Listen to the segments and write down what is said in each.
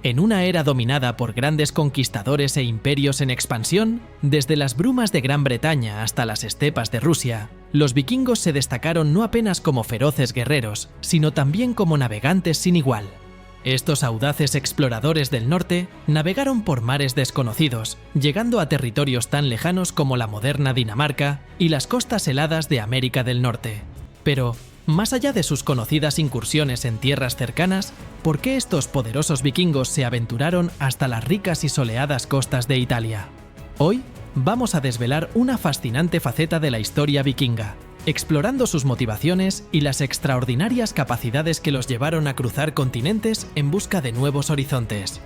En una era dominada por grandes conquistadores e imperios en expansión, desde las brumas de Gran Bretaña hasta las estepas de Rusia, los vikingos se destacaron no apenas como feroces guerreros, sino también como navegantes sin igual. Estos audaces exploradores del norte navegaron por mares desconocidos, llegando a territorios tan lejanos como la moderna Dinamarca y las costas heladas de América del Norte. Pero, más allá de sus conocidas incursiones en tierras cercanas, ¿por qué estos poderosos vikingos se aventuraron hasta las ricas y soleadas costas de Italia? Hoy vamos a desvelar una fascinante faceta de la historia vikinga, explorando sus motivaciones y las extraordinarias capacidades que los llevaron a cruzar continentes en busca de nuevos horizontes.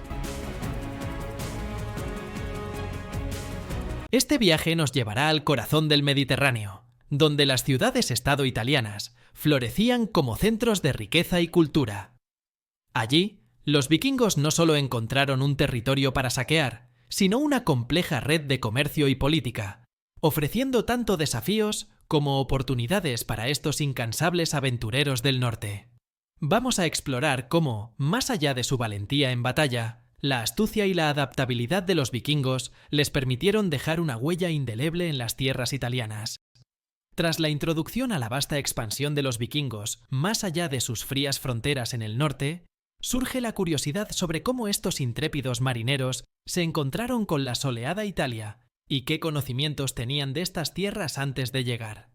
Este viaje nos llevará al corazón del Mediterráneo, donde las ciudades-estado italianas florecían como centros de riqueza y cultura. Allí, los vikingos no solo encontraron un territorio para saquear, sino una compleja red de comercio y política, ofreciendo tanto desafíos como oportunidades para estos incansables aventureros del norte. Vamos a explorar cómo, más allá de su valentía en batalla, la astucia y la adaptabilidad de los vikingos les permitieron dejar una huella indeleble en las tierras italianas. Tras la introducción a la vasta expansión de los vikingos más allá de sus frías fronteras en el norte, surge la curiosidad sobre cómo estos intrépidos marineros se encontraron con la soleada Italia y qué conocimientos tenían de estas tierras antes de llegar.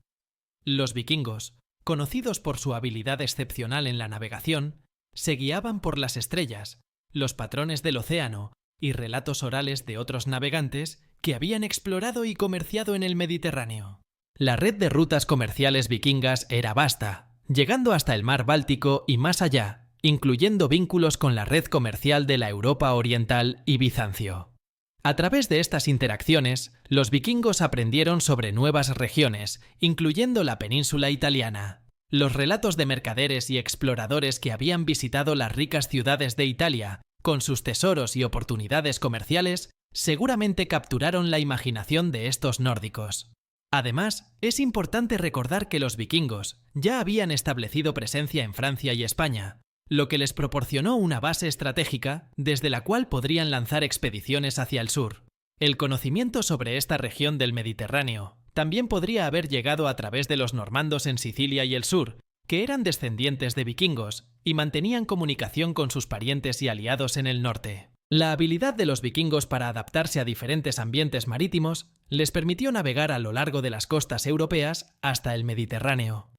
Los vikingos, conocidos por su habilidad excepcional en la navegación, se guiaban por las estrellas, los patrones del océano y relatos orales de otros navegantes que habían explorado y comerciado en el Mediterráneo. La red de rutas comerciales vikingas era vasta, llegando hasta el mar Báltico y más allá, incluyendo vínculos con la red comercial de la Europa Oriental y Bizancio. A través de estas interacciones, los vikingos aprendieron sobre nuevas regiones, incluyendo la península italiana. Los relatos de mercaderes y exploradores que habían visitado las ricas ciudades de Italia, con sus tesoros y oportunidades comerciales, seguramente capturaron la imaginación de estos nórdicos. Además, es importante recordar que los vikingos ya habían establecido presencia en Francia y España, lo que les proporcionó una base estratégica desde la cual podrían lanzar expediciones hacia el sur. El conocimiento sobre esta región del Mediterráneo también podría haber llegado a través de los normandos en Sicilia y el sur, que eran descendientes de vikingos y mantenían comunicación con sus parientes y aliados en el norte. La habilidad de los vikingos para adaptarse a diferentes ambientes marítimos les permitió navegar a lo largo de las costas europeas hasta el Mediterráneo.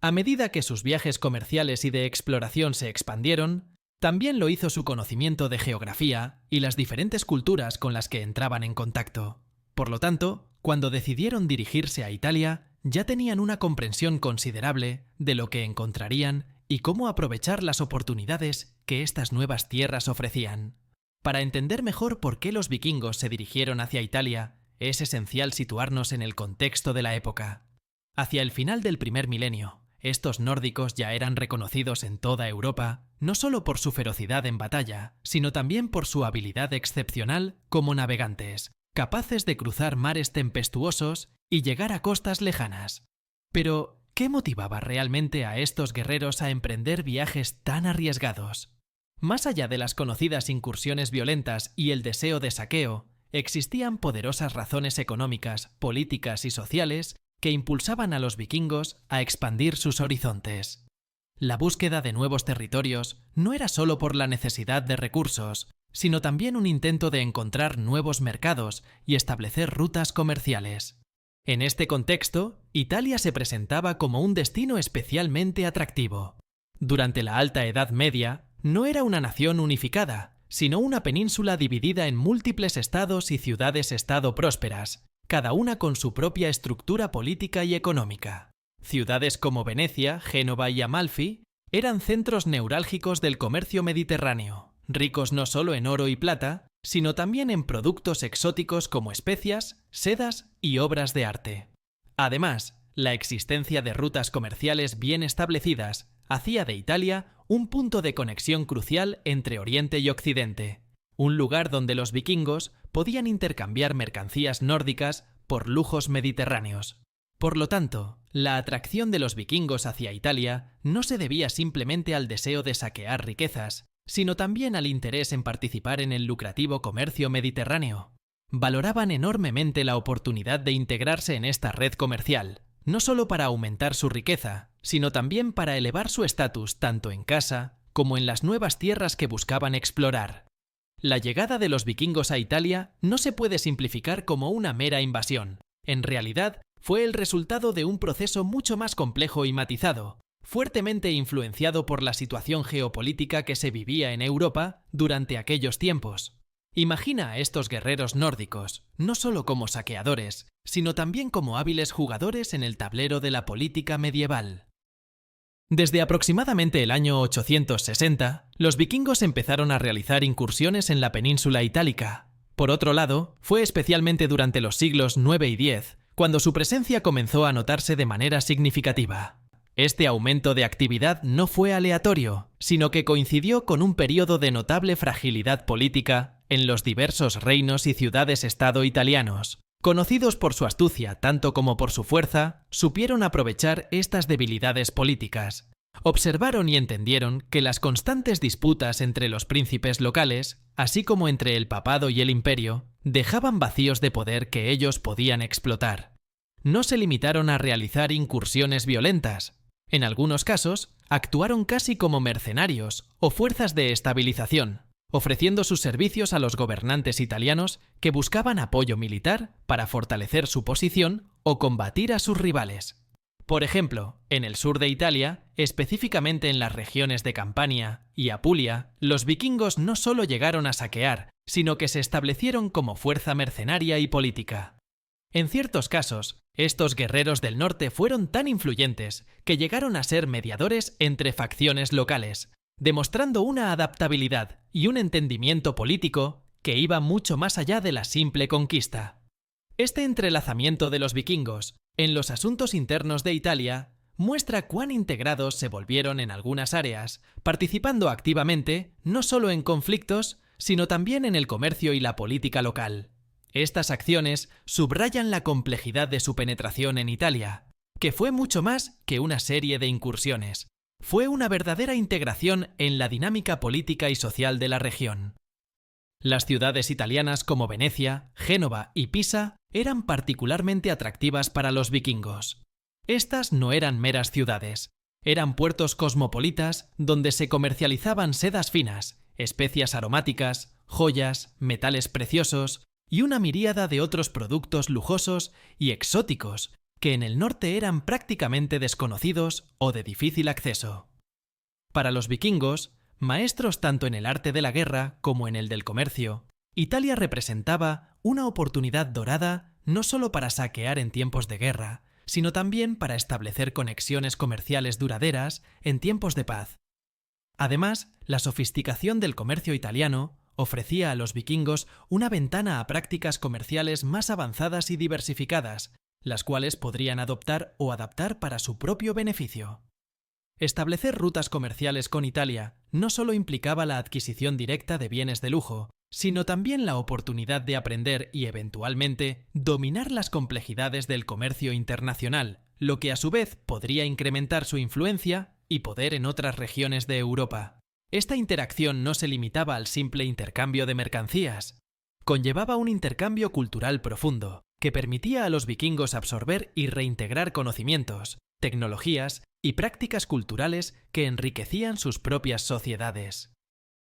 A medida que sus viajes comerciales y de exploración se expandieron, también lo hizo su conocimiento de geografía y las diferentes culturas con las que entraban en contacto. Por lo tanto, cuando decidieron dirigirse a Italia, ya tenían una comprensión considerable de lo que encontrarían y cómo aprovechar las oportunidades que estas nuevas tierras ofrecían. Para entender mejor por qué los vikingos se dirigieron hacia Italia, es esencial situarnos en el contexto de la época. Hacia el final del primer milenio, estos nórdicos ya eran reconocidos en toda Europa, no solo por su ferocidad en batalla, sino también por su habilidad excepcional como navegantes, capaces de cruzar mares tempestuosos y llegar a costas lejanas. Pero, ¿qué motivaba realmente a estos guerreros a emprender viajes tan arriesgados? Más allá de las conocidas incursiones violentas y el deseo de saqueo, existían poderosas razones económicas, políticas y sociales que impulsaban a los vikingos a expandir sus horizontes. La búsqueda de nuevos territorios no era solo por la necesidad de recursos, sino también un intento de encontrar nuevos mercados y establecer rutas comerciales. En este contexto, Italia se presentaba como un destino especialmente atractivo. Durante la Alta Edad Media, no era una nación unificada, sino una península dividida en múltiples estados y ciudades-estado prósperas, cada una con su propia estructura política y económica. Ciudades como Venecia, Génova y Amalfi eran centros neurálgicos del comercio mediterráneo, ricos no solo en oro y plata, sino también en productos exóticos como especias, sedas y obras de arte. Además, la existencia de rutas comerciales bien establecidas hacía de Italia un punto de conexión crucial entre Oriente y Occidente, un lugar donde los vikingos podían intercambiar mercancías nórdicas por lujos mediterráneos. Por lo tanto, la atracción de los vikingos hacia Italia no se debía simplemente al deseo de saquear riquezas, sino también al interés en participar en el lucrativo comercio mediterráneo. Valoraban enormemente la oportunidad de integrarse en esta red comercial, no solo para aumentar su riqueza, sino también para elevar su estatus tanto en casa como en las nuevas tierras que buscaban explorar. La llegada de los vikingos a Italia no se puede simplificar como una mera invasión. En realidad, fue el resultado de un proceso mucho más complejo y matizado, fuertemente influenciado por la situación geopolítica que se vivía en Europa durante aquellos tiempos. Imagina a estos guerreros nórdicos, no solo como saqueadores, sino también como hábiles jugadores en el tablero de la política medieval. Desde aproximadamente el año 860, los vikingos empezaron a realizar incursiones en la península itálica. Por otro lado, fue especialmente durante los siglos IX y X cuando su presencia comenzó a notarse de manera significativa. Este aumento de actividad no fue aleatorio, sino que coincidió con un periodo de notable fragilidad política en los diversos reinos y ciudades-estado italianos. Conocidos por su astucia tanto como por su fuerza, supieron aprovechar estas debilidades políticas. Observaron y entendieron que las constantes disputas entre los príncipes locales, así como entre el papado y el imperio, dejaban vacíos de poder que ellos podían explotar. No se limitaron a realizar incursiones violentas. En algunos casos, actuaron casi como mercenarios o fuerzas de estabilización, ofreciendo sus servicios a los gobernantes italianos que buscaban apoyo militar para fortalecer su posición o combatir a sus rivales. Por ejemplo, en el sur de Italia, específicamente en las regiones de Campania y Apulia, los vikingos no solo llegaron a saquear, sino que se establecieron como fuerza mercenaria y política. En ciertos casos, estos guerreros del norte fueron tan influyentes que llegaron a ser mediadores entre facciones locales, demostrando una adaptabilidad y un entendimiento político que iba mucho más allá de la simple conquista. Este entrelazamiento de los vikingos en los asuntos internos de Italia muestra cuán integrados se volvieron en algunas áreas, participando activamente no solo en conflictos, sino también en el comercio y la política local. Estas acciones subrayan la complejidad de su penetración en Italia, que fue mucho más que una serie de incursiones. Fue una verdadera integración en la dinámica política y social de la región. Las ciudades italianas como Venecia, Génova y Pisa eran particularmente atractivas para los vikingos. Estas no eran meras ciudades, eran puertos cosmopolitas donde se comercializaban sedas finas, especias aromáticas, joyas, metales preciosos y una miríada de otros productos lujosos y exóticos que en el norte eran prácticamente desconocidos o de difícil acceso. Para los vikingos, maestros tanto en el arte de la guerra como en el del comercio, Italia representaba una oportunidad dorada no solo para saquear en tiempos de guerra, sino también para establecer conexiones comerciales duraderas en tiempos de paz. Además, la sofisticación del comercio italiano ofrecía a los vikingos una ventana a prácticas comerciales más avanzadas y diversificadas, las cuales podrían adoptar o adaptar para su propio beneficio. Establecer rutas comerciales con Italia no solo implicaba la adquisición directa de bienes de lujo, sino también la oportunidad de aprender y, eventualmente, dominar las complejidades del comercio internacional, lo que a su vez podría incrementar su influencia y poder en otras regiones de Europa. Esta interacción no se limitaba al simple intercambio de mercancías. Conllevaba un intercambio cultural profundo, que permitía a los vikingos absorber y reintegrar conocimientos, tecnologías y prácticas culturales que enriquecían sus propias sociedades.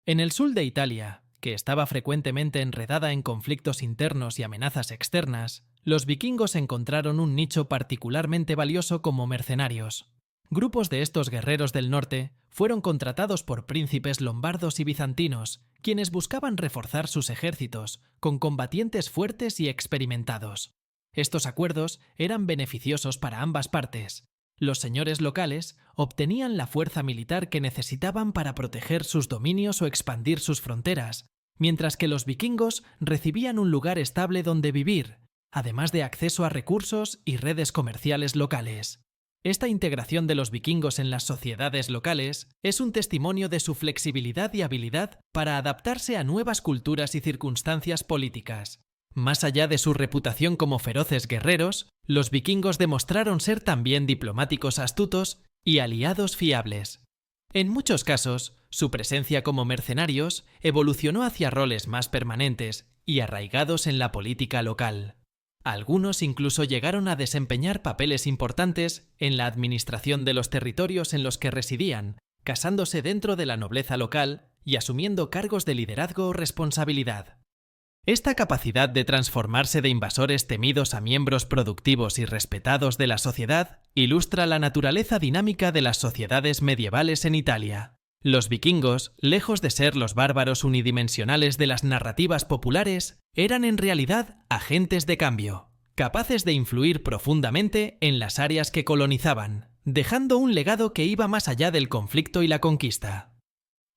En el sur de Italia, que estaba frecuentemente enredada en conflictos internos y amenazas externas, los vikingos encontraron un nicho particularmente valioso como mercenarios. Grupos de estos guerreros del norte fueron contratados por príncipes lombardos y bizantinos, quienes buscaban reforzar sus ejércitos con combatientes fuertes y experimentados. Estos acuerdos eran beneficiosos para ambas partes. Los señores locales obtenían la fuerza militar que necesitaban para proteger sus dominios o expandir sus fronteras, mientras que los vikingos recibían un lugar estable donde vivir, además de acceso a recursos y redes comerciales locales. Esta integración de los vikingos en las sociedades locales es un testimonio de su flexibilidad y habilidad para adaptarse a nuevas culturas y circunstancias políticas. Más allá de su reputación como feroces guerreros, los vikingos demostraron ser también diplomáticos astutos y aliados fiables. En muchos casos, Su presencia como mercenarios evolucionó hacia roles más permanentes y arraigados en la política local. Algunos incluso llegaron a desempeñar papeles importantes en la administración de los territorios en los que residían, casándose dentro de la nobleza local y asumiendo cargos de liderazgo o responsabilidad. Esta capacidad de transformarse de invasores temidos a miembros productivos y respetados de la sociedad ilustra la naturaleza dinámica de las sociedades medievales en Italia. Los vikingos, lejos de ser los bárbaros unidimensionales de las narrativas populares, eran en realidad agentes de cambio, capaces de influir profundamente en las áreas que colonizaban, dejando un legado que iba más allá del conflicto y la conquista.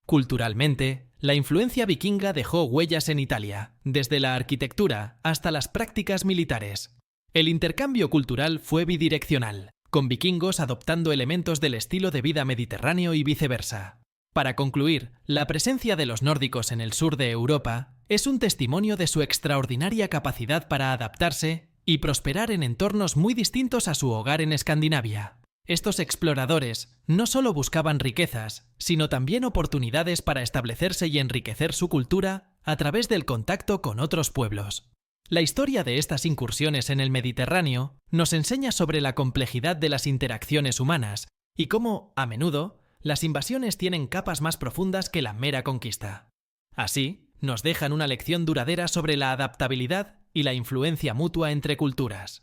Culturalmente, la influencia vikinga dejó huellas en Italia, desde la arquitectura hasta las prácticas militares. El intercambio cultural fue bidireccional, con vikingos adoptando elementos del estilo de vida mediterráneo y viceversa. Para concluir, la presencia de los nórdicos en el sur de Europa es un testimonio de su extraordinaria capacidad para adaptarse y prosperar en entornos muy distintos a su hogar en Escandinavia. Estos exploradores no solo buscaban riquezas, sino también oportunidades para establecerse y enriquecer su cultura a través del contacto con otros pueblos. La historia de estas incursiones en el Mediterráneo nos enseña sobre la complejidad de las interacciones humanas y cómo, a menudo, las invasiones tienen capas más profundas que la mera conquista. Así, nos dejan una lección duradera sobre la adaptabilidad y la influencia mutua entre culturas.